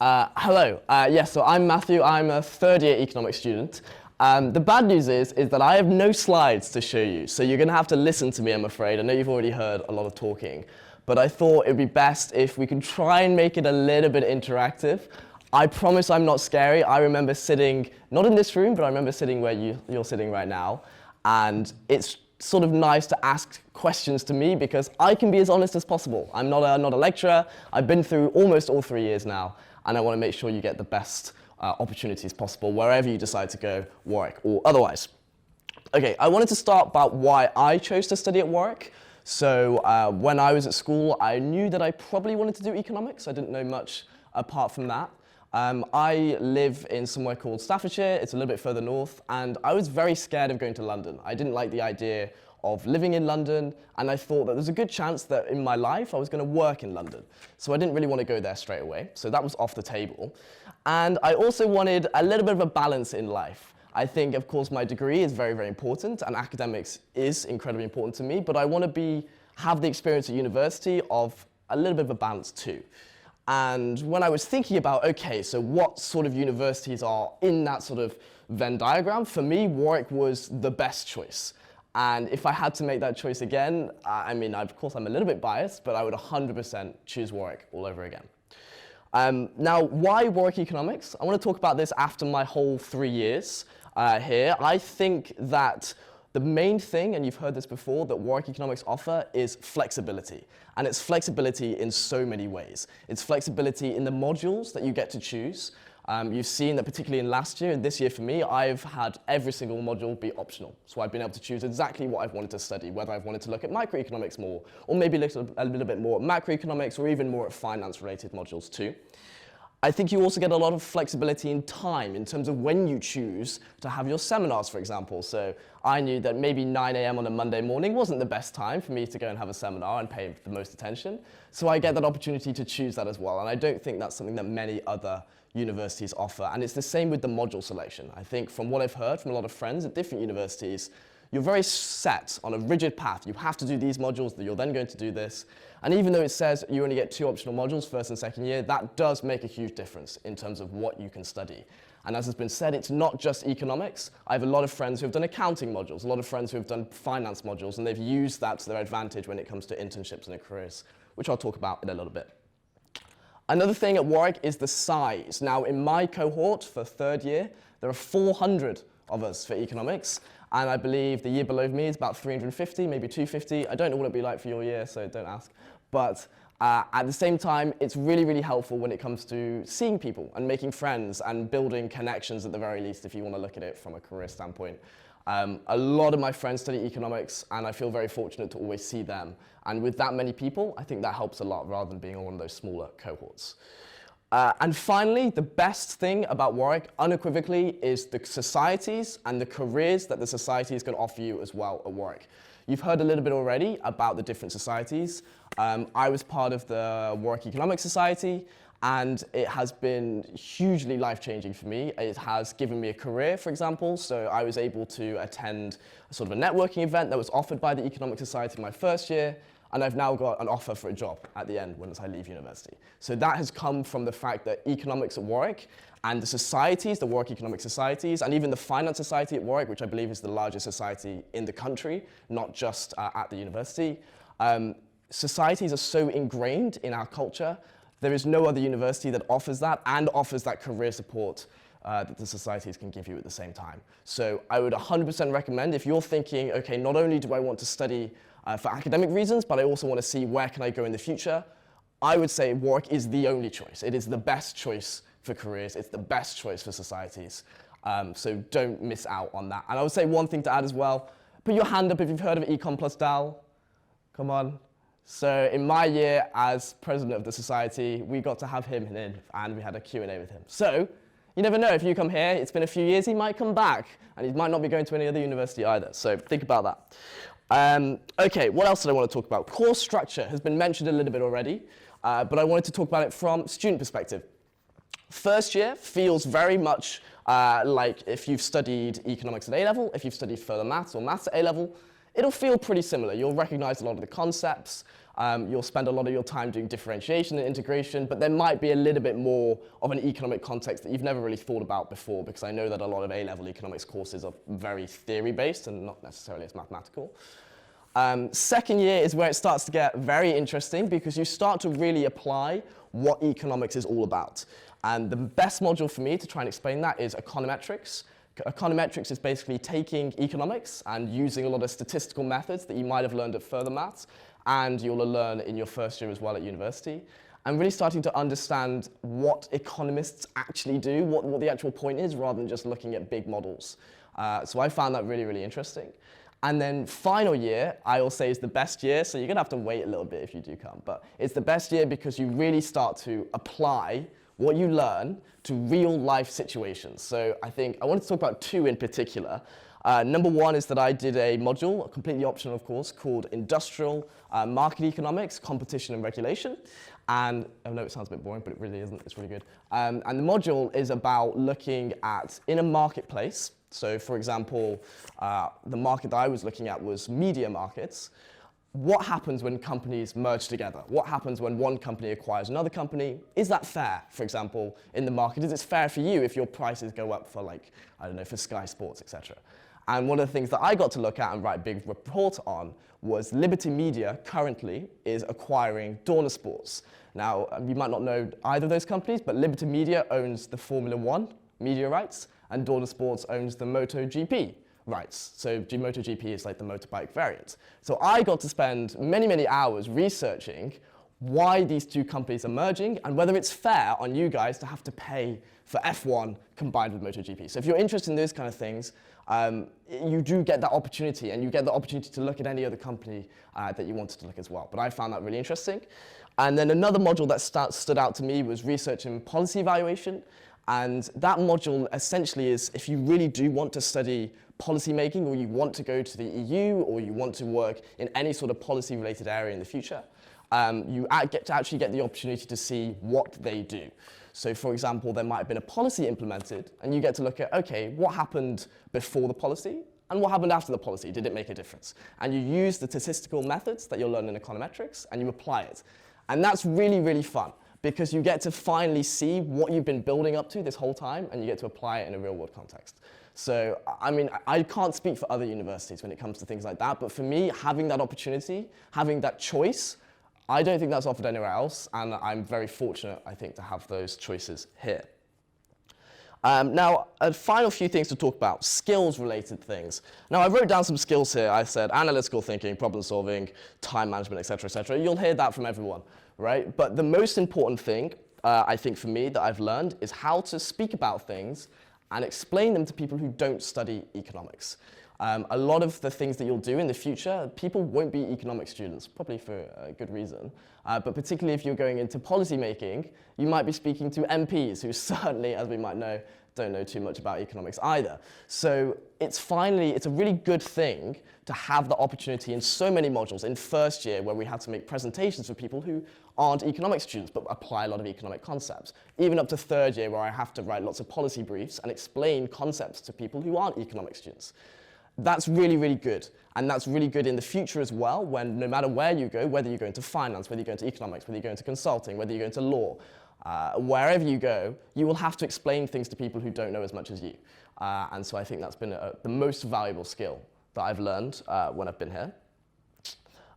Hello. Yes, so I'm Matthew. I'm a third-year economics student. The bad news is that I have no slides to show you, so you're going to have to listen to me, I'm afraid. I know you've already heard a lot of talking, but I thought it would be best if we could try and make it a little bit interactive. I promise I'm not scary. I remember sitting, not in this room, but I remember sitting where you're sitting right now, and it's sort of nice to ask questions to me because I can be as honest as possible. I'm not a lecturer. I've been through almost all 3 years now, and I want to make sure you get the best opportunities possible wherever you decide to go, Warwick or otherwise. Okay, I wanted to start about why I chose to study at Warwick. So when I was at school, I knew that I probably wanted to do economics. I didn't know much apart from that. I live in somewhere called Staffordshire. It's a little bit further north, and I was very scared of going to London. I didn't like the idea of living in London, and I thought that there's a good chance that in my life I was going to work in London. So I didn't really want to go there straight away, so that was off the table. And I also wanted a little bit of a balance in life. I think, of course, my degree is very, very important, and academics is incredibly important to me, but I want to have the experience at university of a little bit of a balance too. And when I was thinking about, okay, so what sort of universities are in that sort of Venn diagram, for me, Warwick was the best choice. And if I had to make that choice again, I mean, of course, I'm a little bit biased, but I would 100% choose Warwick all over again. Now, why Warwick Economics? I want to talk about this after my whole 3 years here. I think that the main thing, and you've heard this before, that Warwick Economics offer is flexibility. And it's flexibility in so many ways. It's flexibility in the modules that you get to choose. You've seen that particularly in last year and this year for me, I've had every single module be optional. So I've been able to choose exactly what I've wanted to study, whether I've wanted to look at microeconomics more, or maybe look a little bit more at macroeconomics, or even more at finance-related modules too. I think you also get a lot of flexibility in time in terms of when you choose to have your seminars, for example. So I knew that maybe 9 a.m. on a Monday morning wasn't the best time for me to go and have a seminar and pay the most attention. So I get that opportunity to choose that as well. And I don't think that's something that many other universities offer. And it's the same with the module selection. I think from what I've heard from a lot of friends at different universities, you're very set on a rigid path. You have to do these modules, that you're then going to do this. And even though it says you only get 2 optional modules, first and second year, that does make a huge difference in terms of what you can study. And as has been said, it's not just economics. I have a lot of friends who have done accounting modules, a lot of friends who have done finance modules, and they've used that to their advantage when it comes to internships and their careers, which I'll talk about in a little bit. Another thing at Warwick is the size. Now, in my cohort for third year, there are 400 of us for economics, and I believe the year below me is about 350, maybe 250. I don't know what it'll be like for your year, so don't ask. But at the same time, it's really, really helpful when it comes to seeing people and making friends and building connections at the very least, if you want to look at it from a career standpoint. A lot of my friends study economics, and I feel very fortunate to always see them. And with that many people, I think that helps a lot rather than being on one of those smaller cohorts. And finally, the best thing about Warwick, unequivocally, is the societies and the careers that the societies can offer you as well at Warwick. You've heard a little bit already about the different societies. I was part of the Warwick Economic Society, and it has been hugely life-changing for me. It has given me a career, for example, so I was able to attend a sort of a networking event that was offered by the Economic Society my first year, and I've now got an offer for a job at the end once I leave university. So that has come from the fact that economics at Warwick and the societies, the Warwick Economic Societies, and even the Finance Society at Warwick, which I believe is the largest society in the country, not just at the university. Societies are so ingrained in our culture. There is no other university that offers that and offers that career support that the societies can give you at the same time. So I would 100% recommend, if you're thinking, okay, not only do I want to study for academic reasons, but I also want to see where can I go in the future, I would say Warwick is the only choice. It is the best choice for careers. It's the best choice for societies. So don't miss out on that. And I would say one thing to add as well, put your hand up if you've heard of Econ Plus Dal. Come on. So in my year as president of the society, we got to have him in, and we had a Q&A with him. So you never know, if you come here, it's been a few years, he might come back, and he might not be going to any other university either. So think about that. Okay, what else did I want to talk about? Course structure has been mentioned a little bit already, but I wanted to talk about it from student perspective. First year feels very much like if you've studied economics at A-level, if you've studied further maths or maths at A-level, it'll feel pretty similar. You'll recognize a lot of the concepts. You'll spend a lot of your time doing differentiation and integration, but there might be a little bit more of an economic context that you've never really thought about before, because I know that a lot of A-level economics courses are very theory-based and not necessarily as mathematical. Second year is where it starts to get very interesting, because you start to really apply what economics is all about. And the best module for me to try and explain that is econometrics. Econometrics is basically taking economics and using a lot of statistical methods that you might have learned at further maths, and you'll learn in your first year as well at university, and really starting to understand what economists actually do, what the actual point is, rather than just looking at big models. So I found that really, really interesting. And then final year, I will say, is the best year, so you're gonna have to wait a little bit if you do come, but it's the best year because you really start to apply what you learn to real life situations. So I wanted to talk about two in particular. Number one is that I did a module, completely optional of course, called Industrial Market Economics, Competition and Regulation. And I know it sounds a bit boring, but it really isn't, it's really good. And the module is about looking at, in a marketplace, so for example, the market that I was looking at was media markets. What happens when companies merge together? What happens when one company acquires another company? Is that fair, for example, in the market? Is it fair for you if your prices go up for, like, I don't know, for Sky Sports, etc.? And one of the things that I got to look at and write a big report on was Liberty Media currently is acquiring Dorna Sports. Now, you might not know either of those companies, but Liberty Media owns the Formula One media rights, and Dorna Sports owns the MotoGP rights. So MotoGP is like the motorbike variant. So I got to spend many, many hours researching why these two companies are merging and whether it's fair on you guys to have to pay for F1 combined with MotoGP. So if you're interested in those kind of things, you do get that opportunity, and you get the opportunity to look at any other company that you wanted to look as well. But I found that really interesting. And then another module that stood out to me was research and policy evaluation. And that module essentially is, if you really do want to study policy making, or you want to go to the EU, or you want to work in any sort of policy related area in the future, you get to actually get the opportunity to see what they do. So for example, there might have been a policy implemented, and you get to look at, okay, what happened before the policy, and what happened after the policy? Did it make a difference? And you use the statistical methods that you'll learn in econometrics, and you apply it. And that's really, really fun, because you get to finally see what you've been building up to this whole time, and you get to apply it in a real world context. So, I mean, I can't speak for other universities when it comes to things like that, but for me, having that opportunity, having that choice, I don't think that's offered anywhere else, and I'm very fortunate, I think, to have those choices here. Now, a final few things to talk about, skills-related things. Now, I wrote down some skills here. I said analytical thinking, problem solving, time management, et cetera, et cetera. You'll hear that from everyone, right? But the most important thing, I think for me, that I've learned is how to speak about things and explain them to people who don't study economics. A lot of the things that you'll do in the future, people won't be economics students, probably for a good reason. But particularly if you're going into policy making, you might be speaking to MPs who certainly, as we might know, don't know too much about economics either. So it's a really good thing to have the opportunity in so many modules in first year where we have to make presentations for people who aren't economics students but apply a lot of economic concepts. Even up to third year where I have to write lots of policy briefs and explain concepts to people who aren't economics students. That's really, really good. And that's really good in the future as well, when no matter where you go, whether you go into finance, whether you go into economics, whether you go into consulting, whether you go into law, wherever you go, you will have to explain things to people who don't know as much as you. And so I think that's been the most valuable skill that I've learned when I've been here.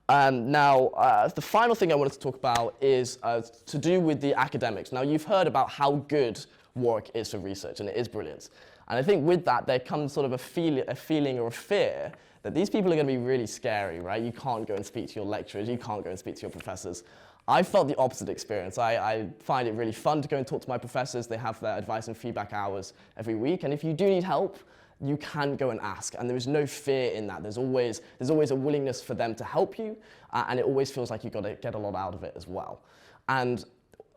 Now, the final thing I wanted to talk about is to do with the academics. Now, you've heard about how good Warwick is for research, and it is brilliant. And I think with that, there comes sort of a feeling or a fear that these people are going to be really scary, right? You can't go and speak to your lecturers, you can't go and speak to your professors. I felt the opposite experience. I find it really fun to go and talk to my professors. They have their advice and feedback hours every week, and if you do need help, you can go and ask, and there is no fear in that. There's always a willingness for them to help you, and it always feels like you've got to get a lot out of it as well. And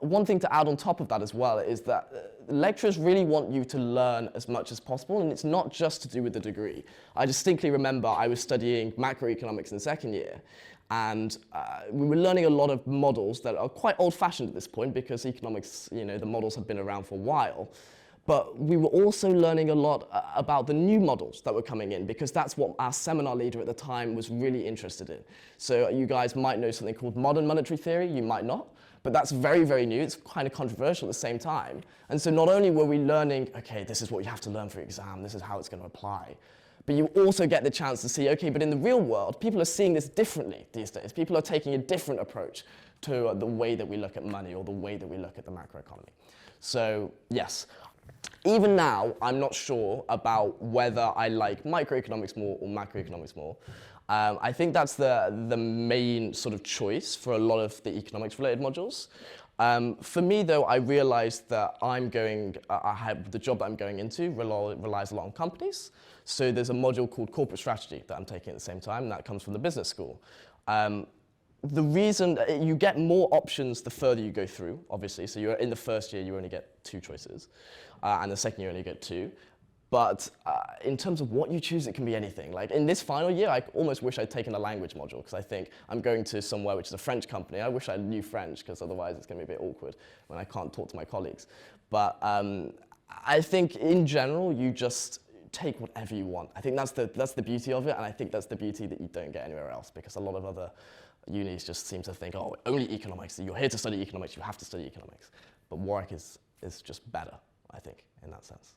one thing to add on top of that as well is that lecturers really want you to learn as much as possible, and it's not just to do with the degree. I distinctly remember I was studying macroeconomics in second year, and we were learning a lot of models that are quite old-fashioned at this point because economics, the models have been around for a while. But we were also learning a lot about the new models that were coming in, because that's what our seminar leader at the time was really interested in. So you guys might know something called modern monetary theory, you might not, but that's very, very new. It's kind of controversial at the same time. And so not only were we learning, okay, this is what you have to learn for your exam, this is how it's going to apply, but you also get the chance to see, okay, but in the real world, people are seeing this differently these days. People are taking a different approach to the way that we look at money or the way that we look at the macroeconomy. So yes, even now, I'm not sure about whether I like microeconomics more or macroeconomics more. I think that's the main sort of choice for a lot of the economics-related modules. For me, though, I realized that the job that I'm going into relies a lot on companies. So there's a module called corporate strategy that I'm taking at the same time, and that comes from the business school. The reason you get more options the further you go through, obviously. So you're in the first year, you only get 2 choices, and the second year you only get 2. But in terms of what you choose, it can be anything. Like in this final year, I almost wish I'd taken a language module, because I think I'm going to somewhere which is a French company. I wish I knew French, because otherwise it's going to be a bit awkward when I can't talk to my colleagues. But I think in general, you just take whatever you want. I think that's the beauty of it, and I think that's the beauty that you don't get anywhere else, because a lot of other unis just seem to think, oh, only economics. You're here to study economics. You have to study economics. But Warwick is just better, I think, in that sense.